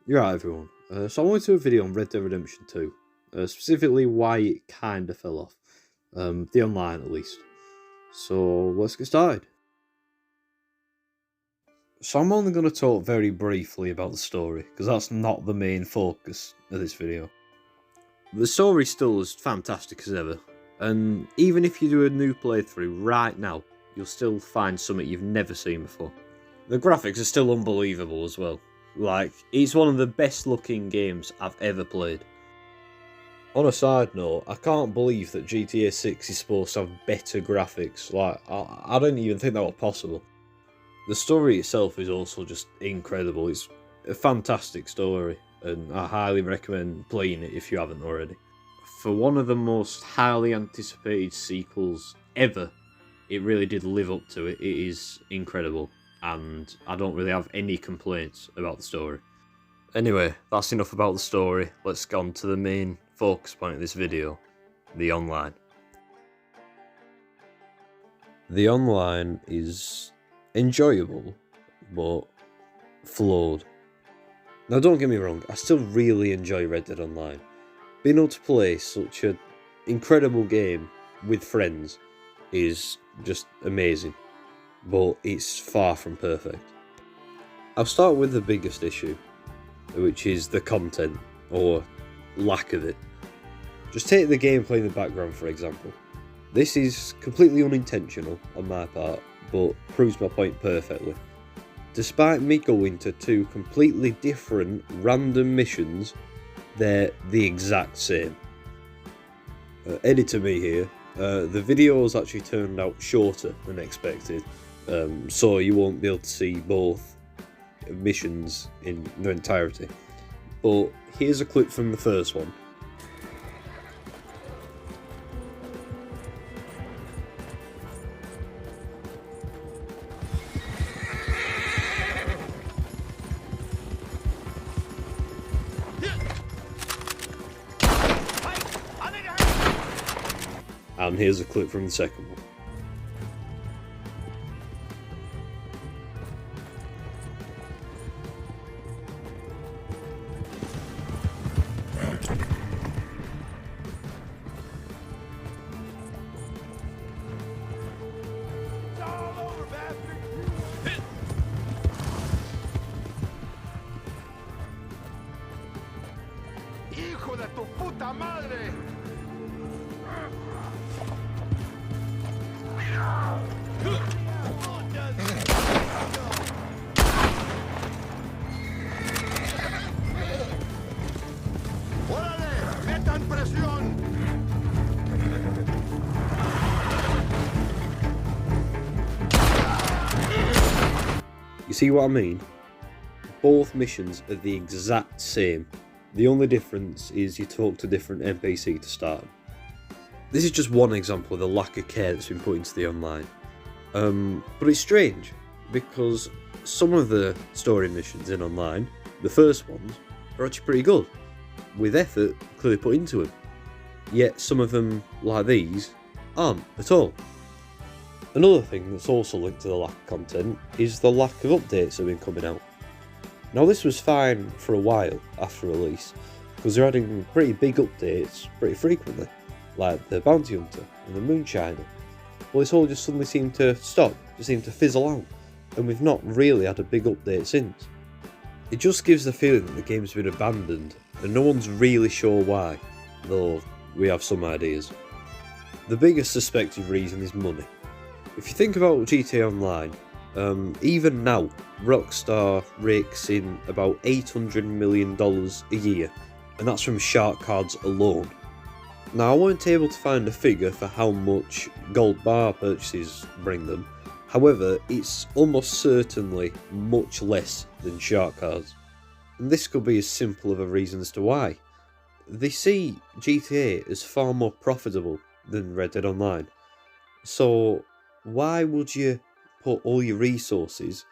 You're right, everyone. So I wanted to do a video on Red Dead Redemption 2, specifically why it kind of fell off, the online at least. So let's get started. So I'm only going to talk very briefly about the story, because that's not the main focus of this video. The story's still as fantastic as ever, and even if you do a new playthrough right now, you'll still find something you've never seen before. The graphics are still unbelievable as well. Like, it's one of the best looking games I've ever played. On a side note, I can't believe that GTA 6 is supposed to have better graphics. Like, I didn't even think that was possible. The story itself is also just incredible. It's a fantastic story, and I highly recommend playing it if you haven't already. For one of the most highly anticipated sequels ever, it really did live up to it. It is incredible, and I don't really have any complaints about the story. Anyway, that's enough about the story. Let's get on to the main focus point of this video, the online. The online is enjoyable, but flawed. Now don't get me wrong, I still really enjoy Red Dead Online. Being able to play such an incredible game with friends is just amazing, but it's far from perfect. I'll start with the biggest issue, which is the content, or lack of it. Just take the gameplay in the background for example. This is completely unintentional on my part, but proves my point perfectly. Despite me going to two completely different random missions, they're the exact same. Editor me here, the videos actually turned out shorter than expected, so you won't be able to see both missions in their entirety. But here's a clip from the first one. And here's a clip from the second one. ¡Hijo de tu puta madre! ¡Órale! ¡Metan presión! You see what I mean? Both missions are the exact same. The only difference is you talk to different NPC to start. This is just one example of the lack of care that's been put into the online. But it's strange, because some of the story missions in online, the first ones, are actually pretty good, with effort clearly put into them. Yet some of them, like these, aren't at all. Another thing that's also linked to the lack of content is the lack of updates that have been coming out. Now this was fine for a while after release, because they're adding pretty big updates pretty frequently, like the Bounty Hunter and the Moonshiner. Well, this all just suddenly seemed to stop, just seemed to fizzle out, and we've not really had a big update since. It just gives the feeling that the game's been abandoned, and no one's really sure why, though we have some ideas. The biggest suspected reason is money. If you think about GTA Online, even now, Rockstar rakes in about $800 million a year, and that's from shark cards alone. Now, I weren't able to find a figure for how much gold bar purchases bring them, however, it's almost certainly much less than shark cards. And this could be as simple of a reason as to why. They see GTA as far more profitable than Red Dead Online. So, why would you put all your resources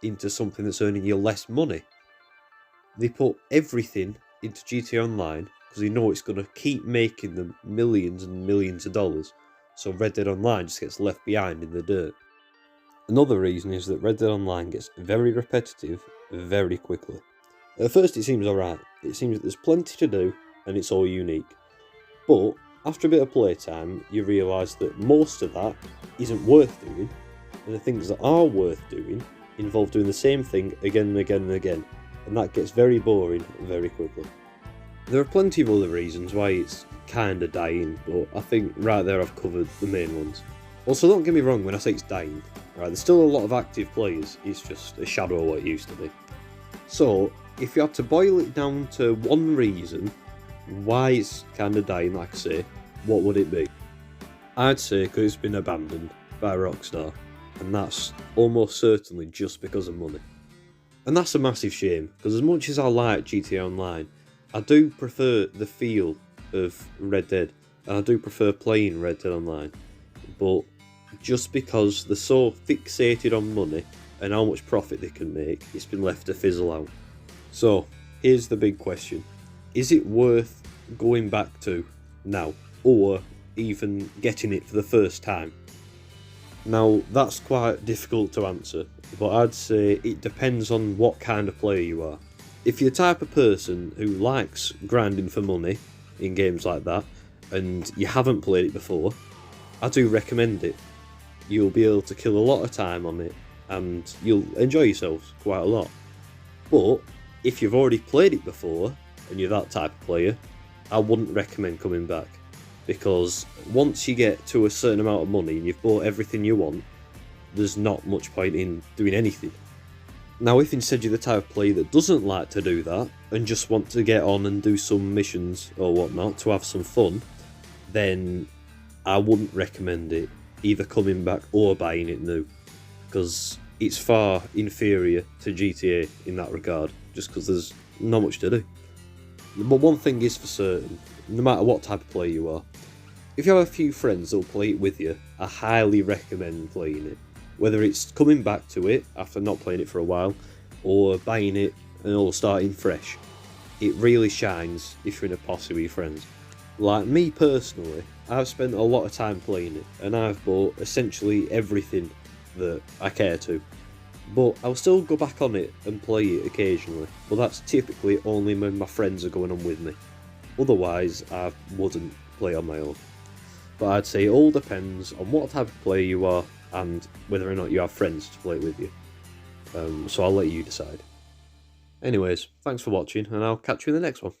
into something that's earning you less money? They put everything into GTA Online because they know it's going to keep making them millions and millions of dollars, so Red Dead Online just gets left behind in the dirt. Another reason is that Red Dead Online gets very repetitive very quickly. At first it seems alright, it seems that there's plenty to do and it's all unique. But after a bit of playtime, you realise that most of that isn't worth doing, and the things that are worth doing involve doing the same thing again and again and again, and that gets very boring very quickly. There are plenty of other reasons why it's kinda dying, but I think right there I've covered the main ones. Also, don't get me wrong when I say it's dying, right, there's still a lot of active players, it's just a shadow of what it used to be. So, if you had to boil it down to one reason why it's kinda dying, like I say, what would it be? I'd say because it's been abandoned by Rockstar, and that's almost certainly just because of money. And that's a massive shame, because as much as I like GTA Online, I do prefer the feel of Red Dead, and I do prefer playing Red Dead Online, but just because they're so fixated on money and how much profit they can make, it's been left to fizzle out. So, here's the big question. Is it worth going back to now, or even getting it for the first time? Now, that's quite difficult to answer, but I'd say it depends on what kind of player you are. If you're the type of person who likes grinding for money in games like that, and you haven't played it before, I do recommend it. You'll be able to kill a lot of time on it, and you'll enjoy yourselves quite a lot. But if you've already played it before, and you're that type of player, I wouldn't recommend coming back. Because once you get to a certain amount of money and you've bought everything you want, there's not much point in doing anything. Now, if instead you're the type of player that doesn't like to do that, and just want to get on and do some missions or whatnot to have some fun, then I wouldn't recommend it, either coming back or buying it new, because it's far inferior to GTA in that regard, just because there's not much to do. But one thing is for certain, no matter what type of player you are, if you have a few friends that'll play it with you, I highly recommend playing it. Whether it's coming back to it after not playing it for a while, or buying it and all starting fresh, it really shines if you're in a posse with your friends. Like me personally, I've spent a lot of time playing it, and I've bought essentially everything that I care to. But I'll still go back on it and play it occasionally, but that's typically only when my friends are going on with me. Otherwise, I wouldn't play on my own. But I'd say it all depends on what type of player you are and whether or not you have friends to play with you. So I'll let you decide. Anyways, thanks for watching, and I'll catch you in the next one.